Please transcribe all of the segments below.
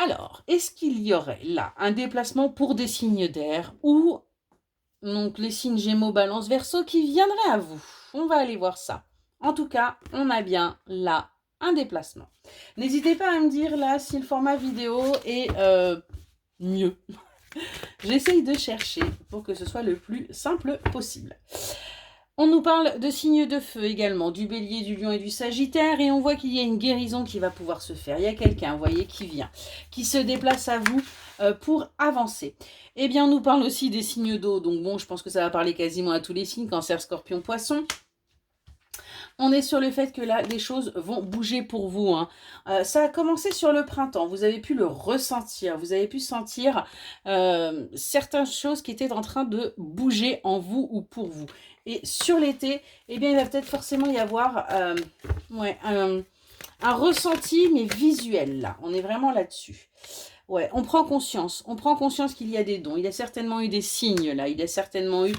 Alors, est-ce qu'il y aurait là un déplacement pour des signes d'air ou donc les signes Gémeaux, Balance, Verseau qui viendraient à vous? On va aller voir ça. En tout cas, on a bien là un déplacement. N'hésitez pas à me dire là si le format vidéo est mieux. J'essaye de chercher pour que ce soit le plus simple possible. On nous parle de signes de feu également, du Bélier, du Lion et du Sagittaire, et on voit qu'il y a une guérison qui va pouvoir se faire. Il y a quelqu'un, vous voyez, qui vient, qui se déplace à vous pour avancer. Eh bien, on nous parle aussi des signes d'eau, donc bon, je pense que ça va parler quasiment à tous les signes, Cancer, Scorpion, Poisson. On est sur le fait que là, les choses vont bouger pour vous. Hein. Ça a commencé sur le printemps. Vous avez pu le ressentir. Vous avez pu sentir certaines choses qui étaient en train de bouger en vous ou pour vous. Et sur l'été, eh bien, il va peut-être forcément y avoir un ressenti, mais visuel, là. On est vraiment là-dessus. Ouais, on prend conscience. On prend conscience qu'il y a des dons. Il y a certainement eu des signes, là. Il y a certainement eu...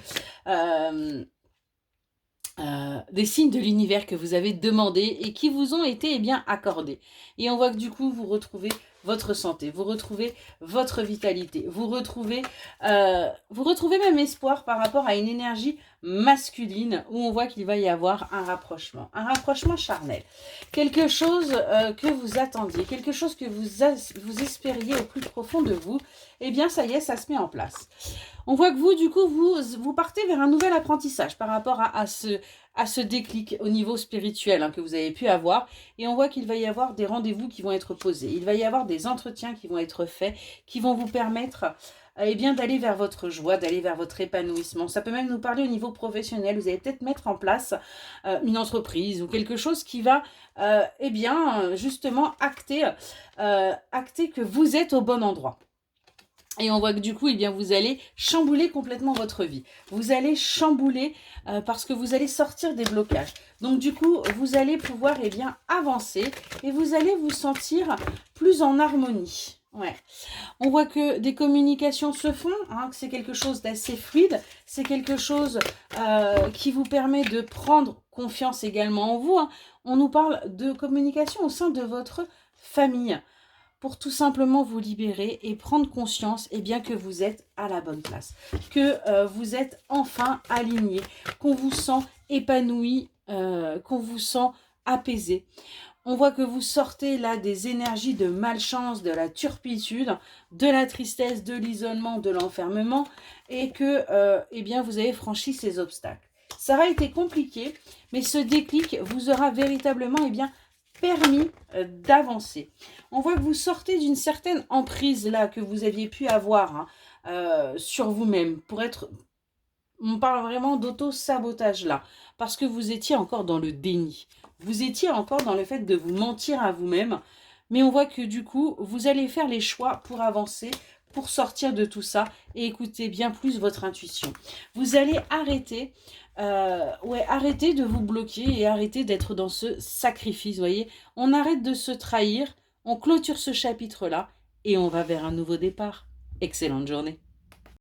des signes de l'univers que vous avez demandé et qui vous ont été bien accordés. Et on voit que du coup, vous retrouvez votre santé, vous retrouvez votre vitalité, vous retrouvez même espoir par rapport à une énergie masculine où on voit qu'il va y avoir un rapprochement charnel. Quelque chose que vous attendiez, quelque chose que vous espériez au plus profond de vous, eh bien ça y est, ça se met en place. On voit que vous, du coup, vous partez vers un nouvel apprentissage par rapport à ce déclic au niveau spirituel que vous avez pu avoir. Et on voit qu'il va y avoir des rendez-vous qui vont être posés. Il va y avoir des entretiens qui vont être faits, qui vont vous permettre d'aller vers votre joie, d'aller vers votre épanouissement. Ça peut même nous parler au niveau professionnel. Vous allez peut-être mettre en place une entreprise ou quelque chose qui va justement acter que vous êtes au bon endroit. Et on voit que du coup, vous allez chambouler complètement votre vie. Vous allez chambouler parce que vous allez sortir des blocages. Donc du coup, vous allez pouvoir avancer et vous allez vous sentir plus en harmonie. Ouais. On voit que des communications se font, que c'est quelque chose d'assez fluide. C'est quelque chose qui vous permet de prendre confiance également en vous. On nous parle de communication au sein de votre famille, pour tout simplement vous libérer et prendre conscience que vous êtes à la bonne place, que vous êtes enfin aligné, qu'on vous sent épanoui, qu'on vous sent apaisé. On voit que vous sortez là des énergies de malchance, de la turpitude, de la tristesse, de l'isolement, de l'enfermement et que vous avez franchi ces obstacles. Ça aura été compliqué, mais ce déclic vous aura véritablement permis d'avancer. On voit que vous sortez d'une certaine emprise là que vous aviez pu avoir sur vous-même pour être... On parle vraiment d'auto-sabotage là, parce que vous étiez encore dans le déni. Vous étiez encore dans le fait de vous mentir à vous-même, mais on voit que du coup, vous allez faire les choix pour avancer, pour sortir de tout ça et écouter bien plus votre intuition. Vous allez arrêter de vous bloquer et arrêter d'être dans ce sacrifice, vous voyez. On arrête de se trahir, on clôture ce chapitre-là et on va vers un nouveau départ. Excellente journée.